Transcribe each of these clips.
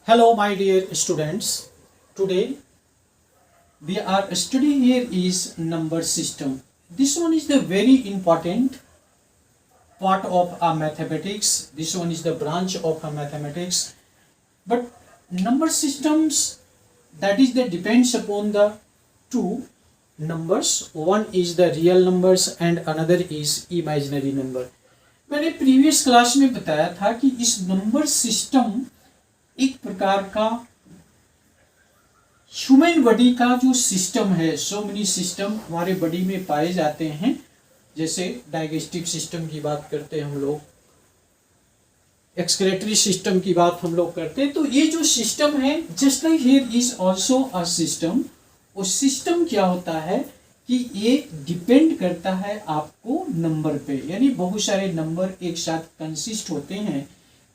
Hello, my dear students. Today we are studying here is number system. This one is the very important part of our mathematics. This one is the branch of our mathematics. But number systems, that is that depends upon the two numbers. One is the real numbers and another is imaginary number. मैंने previous class में बताया था कि इस number system एक प्रकार का human body का जो सिस्टम है, सो मेनी सिस्टम हमारे बॉडी में पाए जाते हैं। जैसे डाइजेस्टिव सिस्टम की बात करते हैं हम लोग, एक्सक्रेटरी सिस्टम की बात हम लोग करते हैं। तो ये जो सिस्टम है, just like here is also a system. वो सिस्टम क्या होता है कि ये डिपेंड करता है आपको नंबर पे, यानी बहुत सारे नंबर एक साथ कंसिस्ट होते हैं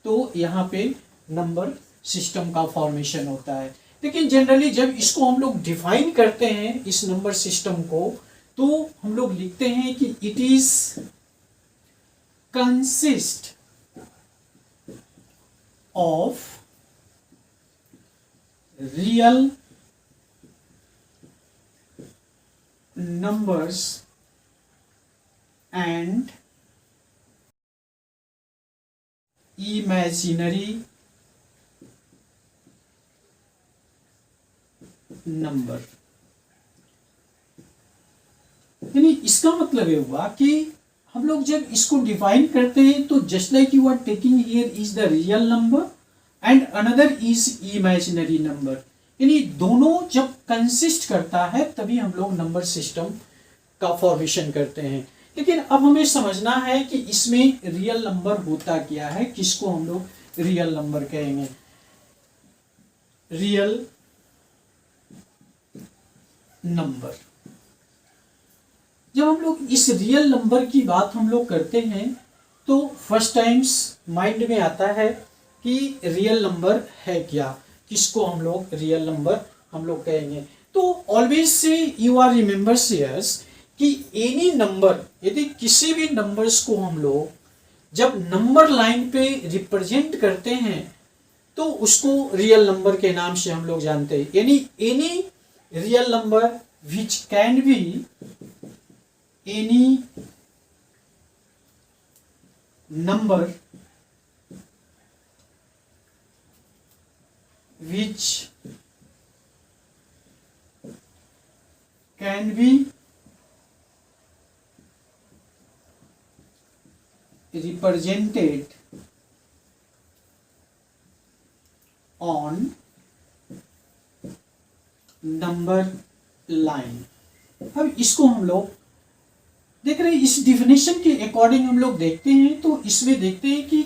तो यहाँ पे नंबर सिस्टम का फॉर्मेशन होता है। लेकिन जनरली जब इसको हम लोग डिफाइन करते हैं इस नंबर सिस्टम को, तो हम लोग लिखते हैं कि it is consist of real numbers and imaginary number। यानी इसका मतलब ये हुआ कि हम लोग जब इसको डिफाइन करते हैं तो just like you are taking here is the real number and another is imaginary number, यानी दोनों जब कंसिस्ट करता है तभी हम लोग नंबर सिस्टम का फॉर्मेशन करते हैं। लेकिन अब हमें समझना है कि इसमें रियल नंबर होता क्या है, किसको हम लोग रियल नंबर कहेंगे। रियल नंबर, जब हम लोग इस रियल नंबर की बात हम लोग करते हैं तो फर्स्ट टाइम्स माइंड में आता है कि रियल नंबर है क्या, किसको हम लोग रियल नंबर हम लोग कहेंगे। तो ऑलवेज से यू आर रिमेंबर शेयर्स कि एनी नंबर, यदि किसी भी नंबर्स को हम लोग जब नंबर लाइन पे रिप्रेजेंट करते हैं तो उसको रियल नंबर के नाम से हम लोग जानते हैं। यानी any real number which can be any number which can be represented on number line। अब इसको हम लोग देख रहे हैं, इस डिफिनेशन के अकॉर्डिंग हम लोग देखते हैं तो इसमें देखते हैं कि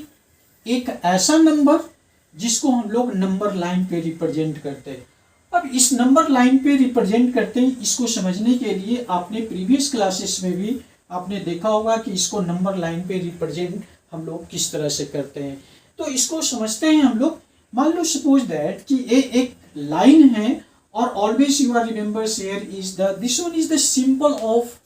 एक ऐसा नंबर जिसको हम लोग नंबर लाइन पे रिप्रेजेंट करते हैं। अब इस नंबर लाइन पे रिप्रेजेंट करते हैं, इसको समझने के लिए आपने प्रीवियस क्लासेस में भी आपने देखा होगा कि इसको नंबर लाइन पे रिप्रेजेंट हम लोग किस तरह से करते हैं। तो इसको समझते हैं हम लोग। मान लो सपोज दैट कि ये एक लाइन है और always you are remember share is the this one is the symbol of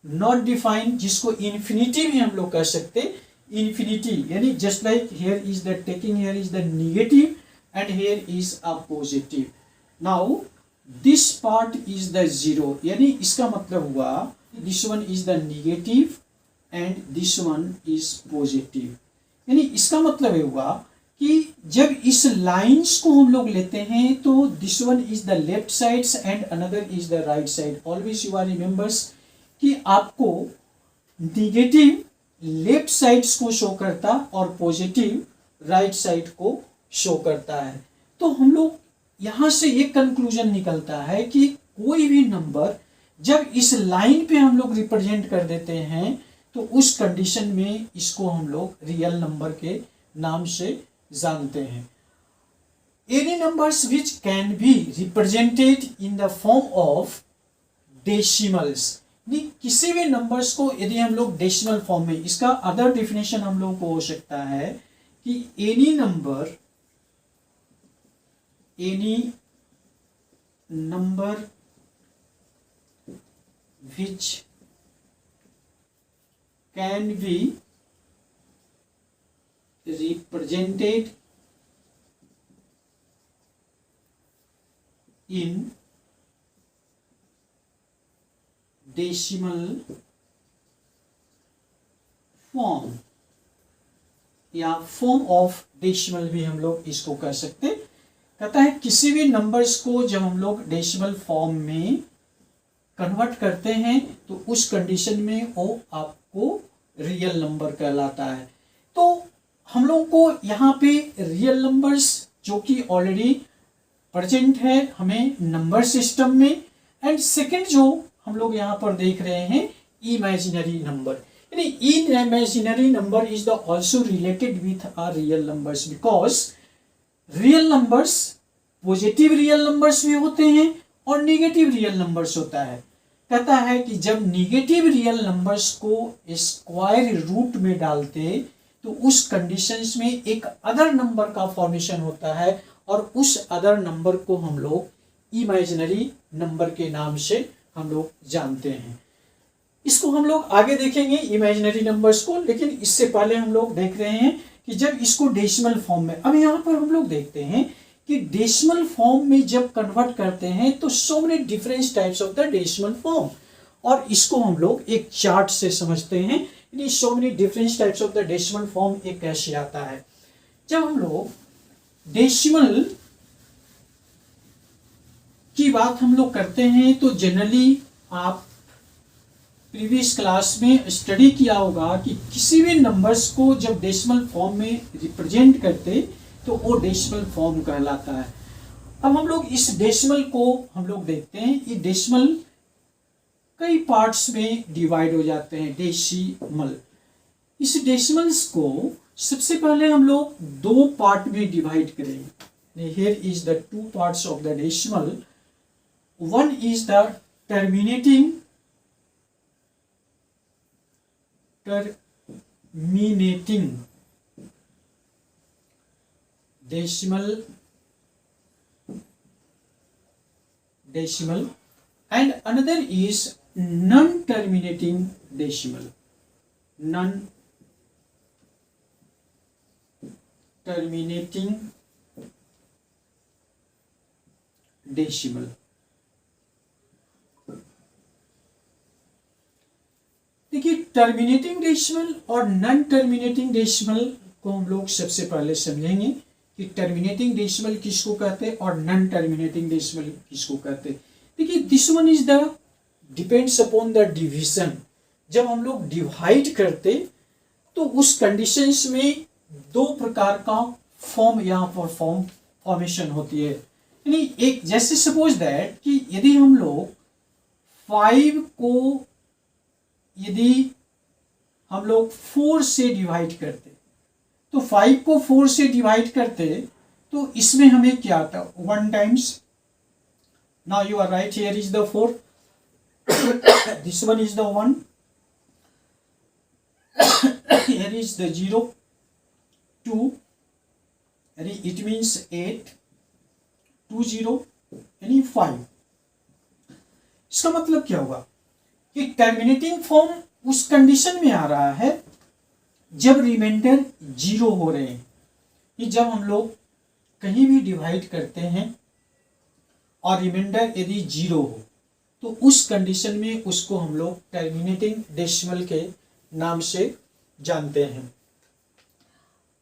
not defined, जिसको इन्फिनिटी भी हम लोग कह सकते हैं। infinity, यानी just like here is the taking, here is the negative and here is a positive। now this part is the zero, यानी इसका मतलब हुआ this one is the negative and this one is positive। यानी इसका मतलब ये हुआ कि जब इस लाइंस को हम लोग लेते हैं तो this one is the left sides and another is the right side। always you are remembers कि आपको नेगेटिव लेफ्ट साइड्स को शो करता और पॉजिटिव राइट साइड को शो करता है। तो हम लोग यहां से एक कंक्लूजन निकलता है कि कोई भी नंबर जब इस लाइन पे हम लोग रिप्रेजेंट कर देते हैं तो उस कंडीशन में इसको हम लोग रियल नंबर के नाम से जानते हैं। Any numbers which can be represented in the form of decimals, किसी भी नंबर्स को यदि हम लोग डेसिमल फॉर्म में, इसका अदर डेफिनेशन हम लोग को हो सकता है कि any number which can be represented in decimal form, या फॉर्म ऑफ डेसिमल भी हम लोग इसको कह सकते। कहता है किसी भी नंबर्स को जब हम लोग डेसिमल फॉर्म में कन्वर्ट करते हैं तो उस कंडीशन में वो आपको रियल नंबर कहलाता है। तो हम लोगों को यहाँ पे रियल नंबर्स जो कि ऑलरेडी प्रेजेंट है हमें नंबर सिस्टम में, एंड सेकंड जो हम लोग यहाँ पर देख रहे हैं इमेजिनरी नंबर, यानी imaginary number is the also related with our real numbers, because real numbers positive real numbers भी होते हैं और नेगेटिव रियल नंबर्स होता है। कहता है कि जब नेगेटिव रियल नंबर्स को स्क्वायर रूट में डालते तो उस कंडीशंस में एक अदर नंबर का फॉर्मेशन होता है और उस अदर नंबर को हम लोग इमेजिनरी नंबर के नाम से हम लोग जानते हैं। इसको हम लोग आगे देखेंगे इमेजिनरी नंबर्स को, लेकिन इससे पहले हम लोग देख रहे हैं कि जब इसको डेसिमल फॉर्म में, अब यहाँ पर हम लोग देखते हैं कि डेसिमल फॉर्म में जब कन्वर्ट करते हैं तो so many different types of the decimal form, और इसको हम लोग एक चार्ट से समझते हैं। यानी so many different types of the decimal form एक कैसे आता है। जब हम लोग डेसिमल की बात हम लोग करते हैं तो जनरली आप प्रीवियस क्लास में स्टडी किया होगा कि किसी भी नंबर्स को जब डेसिमल फॉर्म में रिप्रेजेंट करते तो वो डेसिमल फॉर्म कहलाता है। अब हम लोग इस डेसिमल को हम लोग देखते हैं, ये डेसिमल कई पार्ट्स में डिवाइड हो जाते हैं। डेसिमल, इस डेसिमल्स को सबसे पहले हम लोग दो पार्ट में डिवाइड करेंगे। Here is the two parts of the decimal. One is the terminating decimal and another is non-terminating decimal देखिए टर्मिनेटिंग डेसिमल और नॉन टर्मिनेटिंग डेसिमल को हम लोग सबसे पहले समझेंगे कि टर्मिनेटिंग डेसिमल किसको कहते हैं और नॉन टर्मिनेटिंग डेसिमल किसको कहते हैं। देखिए this one is the depends upon the division. जब हम लोग डिवाइड करते तो उस कंडीशंस में दो प्रकार का फॉर्म यहाँ पर फॉर्मेशन होती है। यानी एक जैसे सपोज दैट कि यदि हम लोग 5 को यदि हम लोग 4 से डिवाइड करते तो 5 को 4 से डिवाइड करते तो इसमें हमें क्या आता 1 times. Now you are right, here is the 4, this one is the 1, here is the 0, 2, यानी इट मीन्स 8, 2 0 यानी 5। इसका मतलब क्या होगा कि टर्मिनेटिंग फॉर्म उस कंडीशन में आ रहा है जब रिमाइंडर 0 हो रहे हैं, कि जब हम लोग कहीं भी डिवाइड करते हैं और रिमाइंडर यदि 0 हो तो उस कंडीशन में उसको हम लोग टर्मिनेटिंग डेसिमल के नाम से जानते हैं।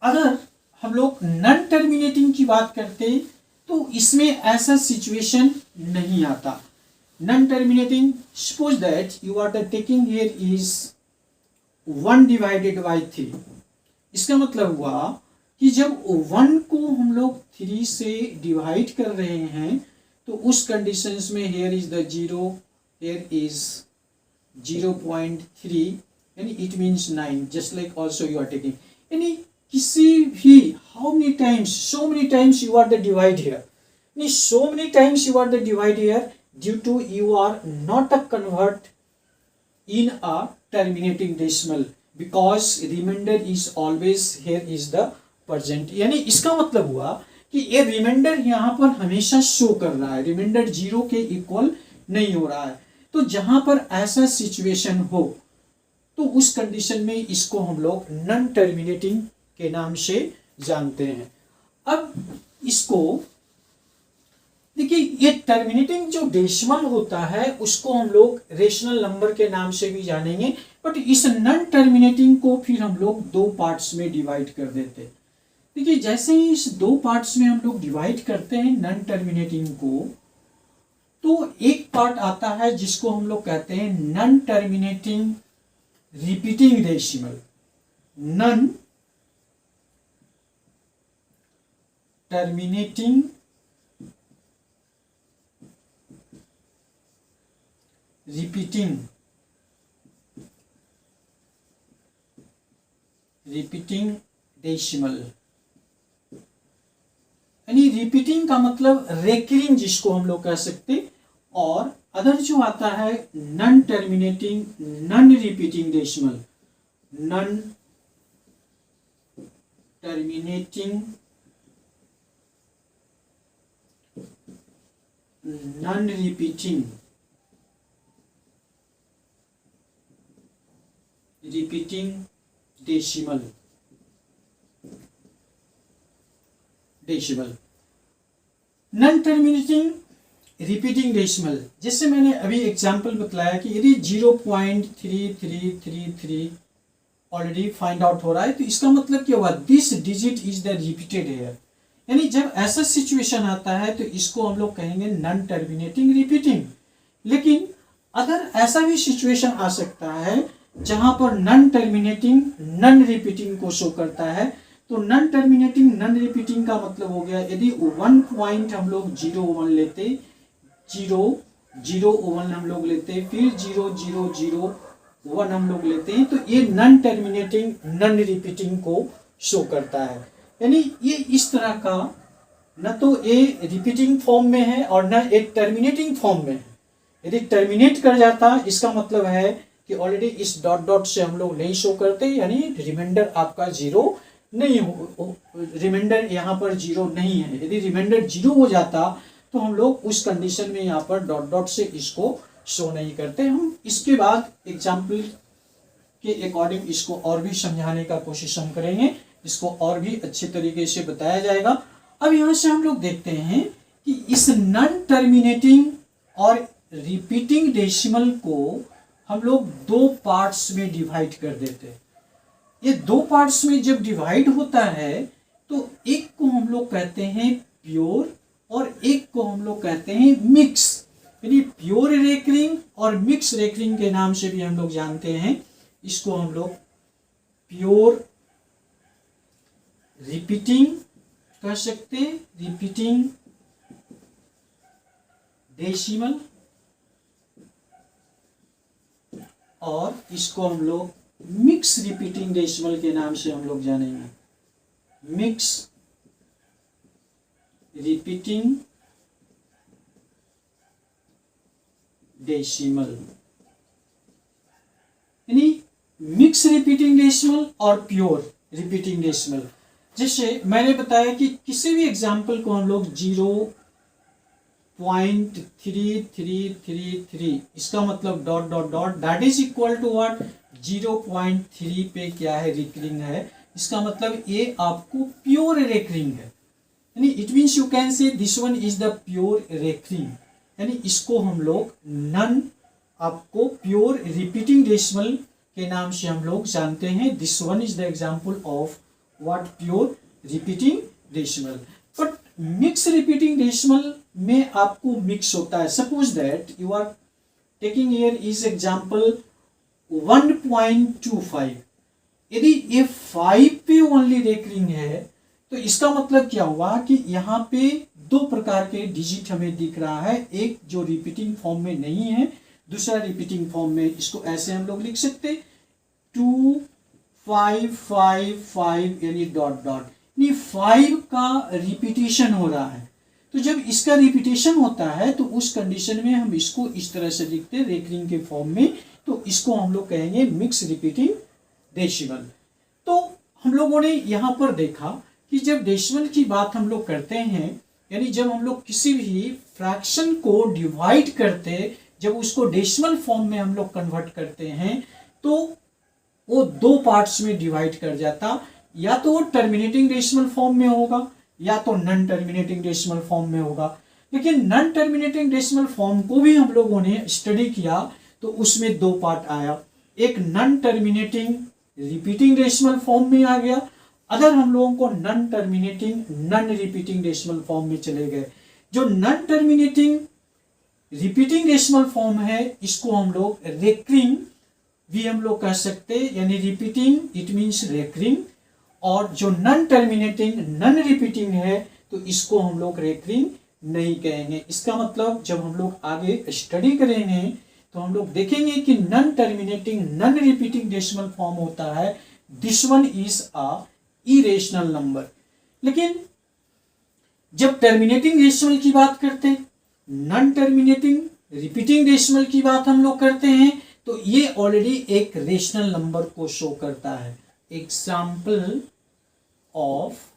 अगर हम लोग नॉन टर्मिनेटिंग की बात करते तो इसमें ऐसा सिचुएशन नहीं आता। Non-terminating, suppose that you are taking here is 1 divided by 3। इसका मतलब हुआ कि जब 1 को हम लोग 3 से डिवाइड कर रहे हैं तो उस कंडीशंस में here is the 0, here is 0.3 यानी it means 9, just like also you are taking। यानी किसी भी how many times, so many times you are the divide here, यानी so many times you are the divide here due to you are not a convert in a terminating decimal because remainder is always here is the present। यानी इसका मतलब हुआ कि ये reminder यहाँ पर हमेशा शो कर रहा है, रिमाइंडर 0 के इक्वल नहीं हो रहा है। तो जहां पर ऐसा सिचुएशन हो तो उस कंडीशन में इसको हम लोग नॉन टर्मिनेटिंग के नाम से जानते हैं। अब इसको देखिए ये टर्मिनेटिंग जो डेसिमल होता है उसको हम लोग रेशनल नंबर के नाम से भी जानेंगे, बट इस नॉन टर्मिनेटिंग को फिर हम लोग दो पार्ट्स में डिवाइड कर देते हैं। देखिए जैसे ही इस दो पार्ट्स में हम लोग डिवाइड करते हैं नॉन टर्मिनेटिंग को, तो एक पार्ट आता है जिसको हम लोग कहते हैं non terminating repeating decimal. Non terminating repeating decimal, यानी रिपीटिंग का मतलब रेकरिंग जिसको हम लोग कह सकते, और अदर जो आता है non terminating non repeating decimal. Non terminating non repeating decimal. Non terminating repeating decimal, जैसे मैंने अभी एग्जांपल बतलाया कि यदि 0.3333 ऑलरेडी फाइंड आउट हो रहा है, तो इसका मतलब क्या हुआ, this digit is the repeated here. यानी जब ऐसा सिचुएशन आता है तो इसको हम लोग कहेंगे नॉन टर्मिनेटिंग रिपीटिंग। लेकिन अगर ऐसा भी सिचुएशन आ सकता है जहां पर नॉन टर्मिनेटिंग नॉन रिपीटिंग को शो करता है, तो नॉन टर्मिनेटिंग नॉन रिपीटिंग का मतलब हो गया यदि 1 पॉइंट हम लोग 0 लेते, 0 हम लोग लेते, फिर 0 हम लोग लेते हैं, तो ये नॉन टर्मिनेटिंग नॉन रिपीटिंग को शो करता है। यानी ये इस तरह का न तो ये रिपीटिंग फॉर्म में है और न एक टर्मिनेटिंग फॉर्म में है। यदि टर्मिनेट कर जाता इसका मतलब है कि ऑलरेडी इस डॉट डॉट से हम लोग नहीं शो करते, यानी रिमाइंडर आपका 0 नहीं हो, रिमाइंडर यहाँ पर 0 नहीं है। यदि रिमाइंडर 0 हो जाता तो हम लोग उस कंडीशन में यहाँ पर डॉट डॉट से इसको शो नहीं करते। हम इसके बाद एग्जाम्पल के अकॉर्डिंग इसको और भी समझाने का कोशिश हम करेंगे, इसको और भी अच्छे तरीके से बताया जाएगा। अब यहाँ से हम लोग देखते हैं कि इस नॉन टर्मिनेटिंग और रिपीटिंग डेसिमल को हम लोग दो पार्ट्स में डिवाइड कर देते हैं। ये दो पार्ट्स में जब डिवाइड होता है तो एक को हम लोग कहते हैं प्योर और एक को हम लोग कहते हैं मिक्स। यानी प्योर रेकरिंग और मिक्स रेकरिंग के नाम से भी हम लोग जानते हैं। इसको हम लोग प्योर रिपीटिंग कह सकते, रिपीटिंग डेसिमल, और इसको हम लोग मिक्स रिपीटिंग डेसिमल के नाम से हम लोग जानेंगे। मिक्स रिपीटिंग डेसिमल, यानी मिक्स रिपीटिंग डेसिमल और प्योर रिपीटिंग डेसिमल। जैसे मैंने बताया कि किसी भी एग्जाम्पल को हम लोग 0.3333 इसका मतलब dot dot dot that is equal to what, 0.3 पे क्या है, रिकरिंग है। इसका मतलब ये आपको प्योर रेकरिंग है, यानी it means you can say this one is the pure recurring. यानी इसको हम लोग नन आपको प्योर रिपीटिंग डेसिमल के नाम से हम लोग जानते हैं। This one is the example of what, pure repeating decimal. But mix repeating decimal में आपको मिक्स होता है। Suppose that you are taking here is example 1.25। यदि ये 5 पे ओनली रेकरिंग है तो इसका मतलब क्या हुआ कि यहाँ पे दो प्रकार के डिजिट हमें दिख रहा है, एक जो रिपीटिंग फॉर्म में नहीं है, दूसरा रिपीटिंग फॉर्म में। इसको ऐसे हम लोग लिख सकते 2 5 5 5 यानी डॉट डॉट, यानी 5 का रिपीटिशन हो रहा है। तो जब इसका रिपीटिशन होता है तो उस कंडीशन में हम इसको इस तरह से लिखते हैं रेकरिंग के फॉर्म में, तो इसको हम लोग कहेंगे मिक्स रिपीटिंग डेसिमल। तो हम लोगों ने यहाँ पर देखा कि जब डेसिमल की बात हम लोग करते हैं, यानी जब हम लोग किसी भी फ्रैक्शन को डिवाइड करते, जब उसको डेसिमल फॉर्म में हम लोग कन्वर्ट करते हैं, तो वो दो पार्ट्स में डिवाइड कर जाता, या तो वो टर्मिनेटिंग डेसिमल फॉर्म में होगा या तो नॉन टर्मिनेटिंग डेसिमल फॉर्म में होगा। लेकिन नॉन टर्मिनेटिंग डेसिमल फॉर्म को भी हम लोगों ने स्टडी किया तो उसमें दो पार्ट आया, एक non terminating repeating decimal form में आ गया, अदर हम लोगों को non terminating non repeating decimal form में चले गए। जो non terminating repeating decimal form है इसको हम लोग रेकरिंग भी हम लोग कह सकते हैं, यानी रिपीटिंग इट मींस रेकरिंग, और जो नॉन टर्मिनेटिंग नॉन रिपीटिंग है तो इसको हम लोग रेकरिंग नहीं कहेंगे। इसका मतलब जब हम लोग आगे स्टडी करेंगे तो हम लोग देखेंगे कि non terminating non repeating decimal form होता है this one is a irrational number. लेकिन जब टर्मिनेटिंग डेसिमल की बात करते हैं, नॉन टर्मिनेटिंग रिपीटिंग डेसिमल की बात हम लोग करते हैं तो ये ऑलरेडी एक रेशनल नंबर को शो करता है। Example of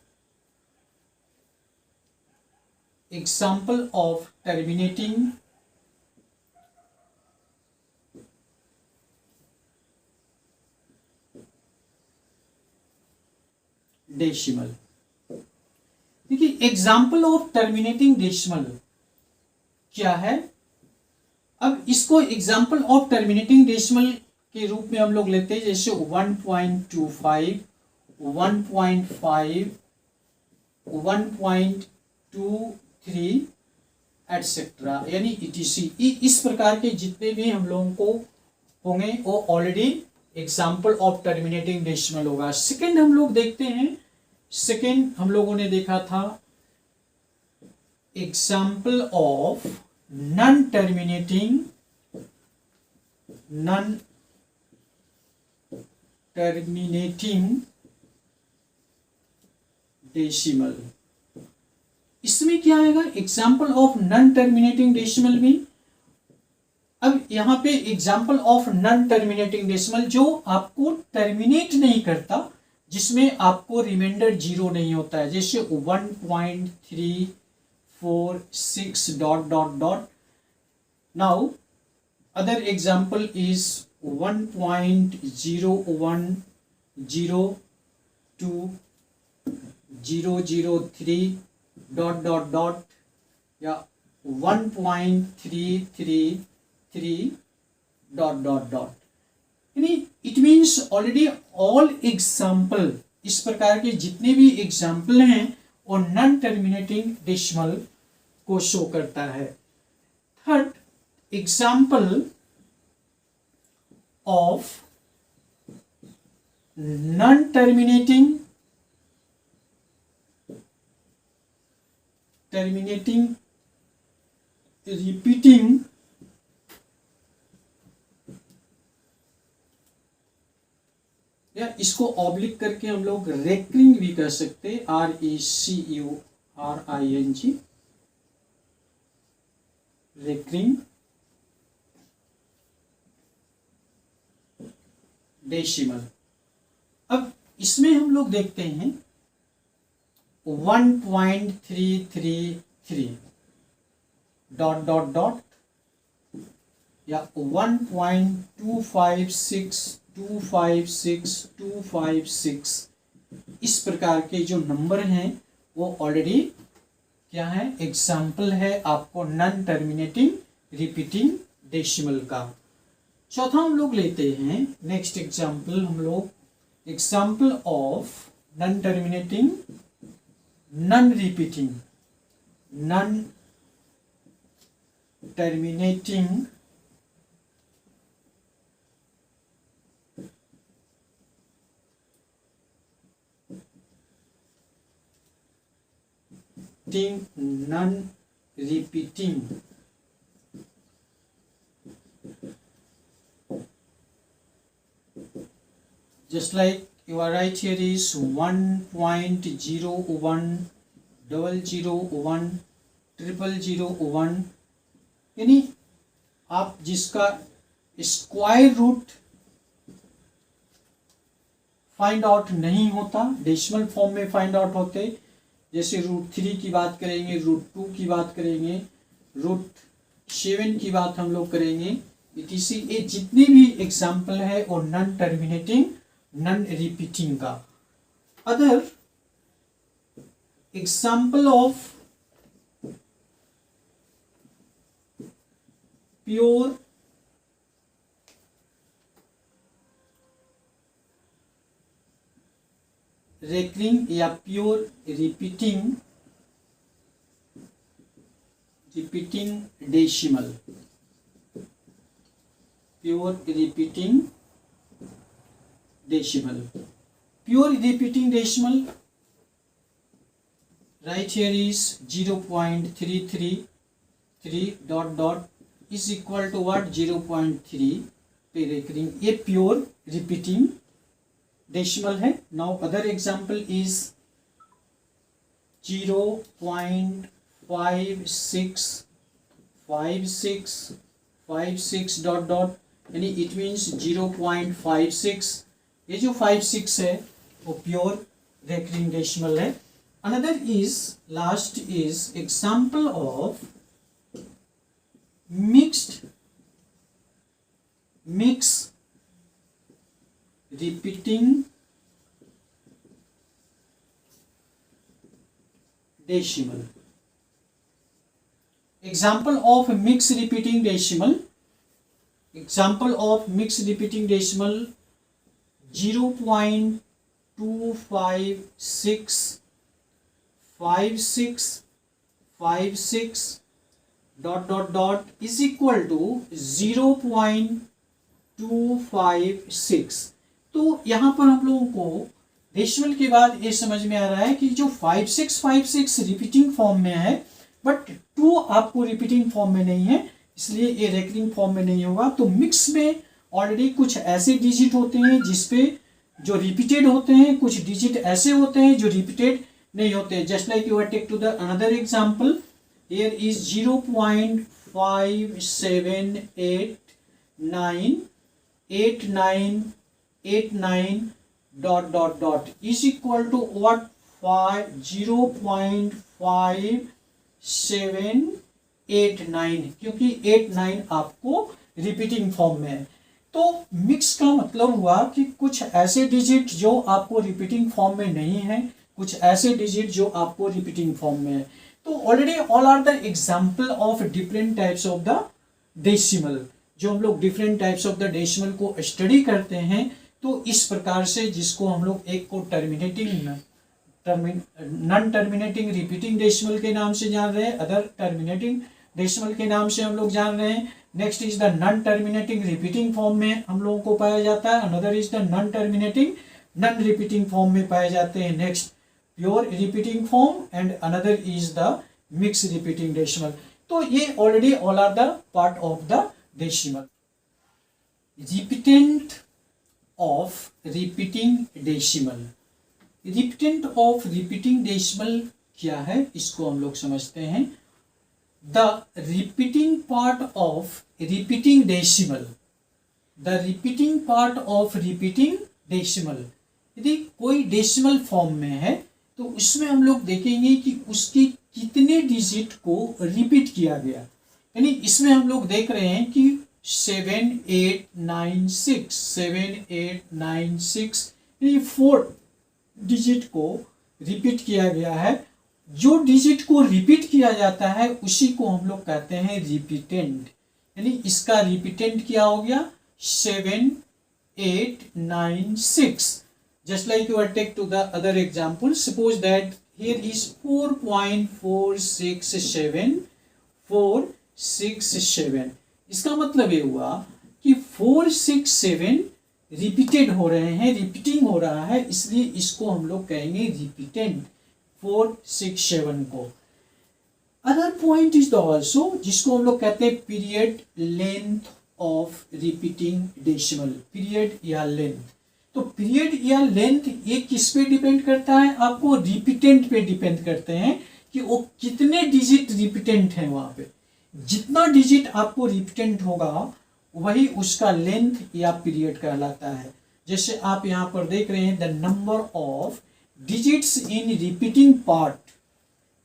terminating decimal. देखिए एग्जाम्पल ऑफ टर्मिनेटिंग डेसिमल क्या है। अब इसको एग्जाम्पल ऑफ टर्मिनेटिंग डेसिमल के रूप में हम लोग लेते हैं, जैसे 1.25, 1.5, 1.23 एटसेट्रा, यानी ETC। इस प्रकार के जितने भी हम लोगों को होंगे वो already example of terminating decimal होगा। सेकेंड हम लोग देखते हैं, सेकेंड हम लोगों ने देखा था example of non terminating decimal. इसमें क्या आएगा, example of non terminating decimal में। अब यहां पे example of non terminating decimal जो आपको टर्मिनेट नहीं करता, जिसमें आपको रिमाइंडर जीरो नहीं होता है, जैसे 1.346 dot dot dot. Now other example is 1.0102003 dot dot dot या 1.333 डॉट डॉट डॉट। यानी it means already all example, इस प्रकार के जितने भी एग्जाम्पल हैं वो नॉन टर्मिनेटिंग डेसिमल को शो करता है। Third example of non terminating repeating या इसको ऑब्लिक करके हम लोग रेकरिंग भी कर सकते हैं, RECURING, रेकरिंग डेसिमल। अब इसमें हम लोग देखते हैं 1.333 डॉट डॉट डॉट या 1.256256 इस प्रकार के जो नंबर हैं वो ऑलरेडी क्या है, एग्जाम्पल है आपको नॉन टर्मिनेटिंग रिपीटिंग डेसिमल का। चौथा हम लोग लेते हैं नेक्स्ट एग्जाम्पल, हम लोग example of non terminating non repeating non-repeating just like you are right here is 1.01001001 यानी आप जिसका स्क्वायर रूट फाइंड आउट नहीं होता, डेसिमल फॉर्म में फाइंड आउट होते, जैसे √3 की बात करेंगे, √2 की बात करेंगे, √7 की बात हम लोग करेंगे, etc। ये जितने भी एग्जाम्पल है वो नॉन टर्मिनेटिंग नॉन रिपीटिंग का। Other example of pure recurring या pure repeating decimal, pure repeating decimal. Pure repeating decimal right here is 0.333 dot dot is equal to what? 0.3 पे रेकरिंग. ये प्योर रिपीटिंग डेसिमल है. Now other example is 0.5656 dot dot, यानी it means 0.56. ये जो 56 है वो pure recurring decimal है. Another is last is example of mix repeating decimal. Example of mix repeating decimal, example of mix repeating decimal 0.25656 dot dot dot is equal to 0.256. तो यहाँ पर हम लोगों को डेसिमल के बाद ये समझ में आ रहा है कि जो 5656 रिपीटिंग फॉर्म में है, बट 2 आपको रिपीटिंग फॉर्म में नहीं है, इसलिए ये रेकरिंग फॉर्म में नहीं होगा. तो मिक्स में ऑलरेडी कुछ ऐसे डिजिट होते हैं जिसपे जो रिपीटेड होते हैं, कुछ डिजिट ऐसे होते हैं जो रिपीटेड नहीं होते. Just like you are take to the another example. Here is 0.5789 dot dot dot is equal to what? 0.5789, क्योंकि 89 आपको रिपीटिंग फॉर्म में है. तो मिक्स का मतलब हुआ कि कुछ ऐसे डिजिट जो आपको रिपीटिंग फॉर्म में नहीं है, कुछ ऐसे डिजिट जो आपको रिपीटिंग फॉर्म में है. तो already all are the example of different types of the decimal. जो हम लोग different types of the decimal को स्टडी करते हैं, तो इस प्रकार से जिसको हम लोग एक को नॉन टर्मिनेटिंग रिपीटिंग डेसिमल के नाम से जान रहे हैं, अदर टर्मिनेटिंग डेसिमल के नाम से हम लोग जान रहे हैं. Next is the non terminating repeating form में हम लोगों को पाया जाता है. Another is the non terminating non repeating form में पाए जाते हैं. Next pure repeating form and another is the mix repeating decimal. तो ये already all are the part of the decimal. Repetend of repeating decimal. Repetend of repeating decimal क्या है, इसको हम लोग समझते हैं. The repeating part of repeating decimal, the repeating part of repeating decimal. यदि कोई डेसिमल फॉर्म में है तो उसमें हम लोग देखेंगे कि उसकी कितने डिजिट को रिपीट किया गया. यानी इसमें हम लोग देख रहे हैं कि 7896 यानी 4 डिजिट को रिपीट किया गया है. जो डिजिट को रिपीट किया जाता है उसी को हम लोग कहते हैं रिपीटेंट. यानी इसका रिपीटेंट क्या हो गया? 7896. Just like you are take to the other example. Suppose that here is 4.467467. इसका मतलब ये हुआ कि 467 रिपीटेड हो रहे हैं, रिपीटिंग हो रहा है, इसलिए इसको हम लोग कहेंगे रिपीटेंट 467 को. Other point is the also जिसको हम लोग कहते हैं period length of repeating decimal. Period या लेंथ. तो पीरियड या लेंथ ये किस पे डिपेंड करता है? आपको रिपीटेंट पे डिपेंड करते हैं कि वो कितने डिजिट रिपीटेंट हैं. वहां पे जितना डिजिट आपको रिपीटेंट होगा वही उसका लेंथ या पीरियड कहलाता है. जैसे आप यहां पर देख रहे हैं the number of digits in repeating part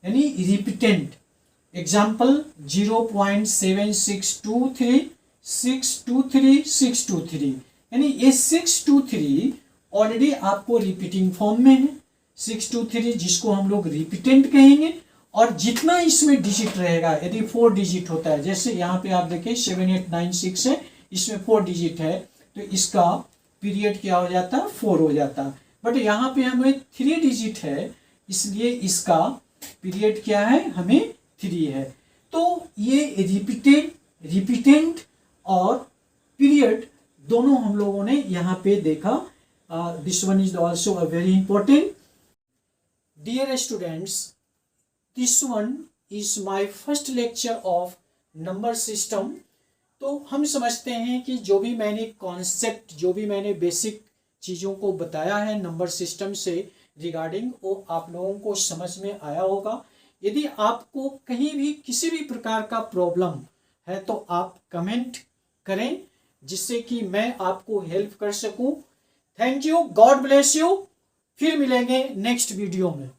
यानी रिपीटेंट. एग्जाम्पल 0.7623 यानी ये 623 ऑलरेडी आपको रिपीटिंग फॉर्म में है. 623 जिसको हम लोग रिपीटेंट कहेंगे और जितना इसमें डिजिट रहेगा, यदि 4 डिजिट होता है, जैसे यहाँ पे आप देखिए 7896 है, इसमें 4 डिजिट है, तो इसका पीरियड क्या हो जाता है, 4 हो जाता। बट यहाँ पे हमें 3 डिजिट है, इसलिए इसका पीरियड क्या है, हमें 3 है। तो ये रिपीटेंट और पीरियड दोनों हम लोगों ने यहाँ पे देखा। This one is also a very important. Dear students, this one is my first lecture of number system. तो हम समझते हैं कि जो भी मैंने कॉन्सेप्ट, जो भी मैंने बेसिक चीज़ों को बताया है नंबर सिस्टम से रिगार्डिंग, वो आप लोगों को समझ में आया होगा। यदि आपको कहीं भी किसी भी प्रकार का प्रॉब्लम है तो आप कमेंट करें, जिससे कि मैं आपको हेल्प कर सकूं। Thank you, God bless you. फिर मिलेंगे नेक्स्ट वीडियो में।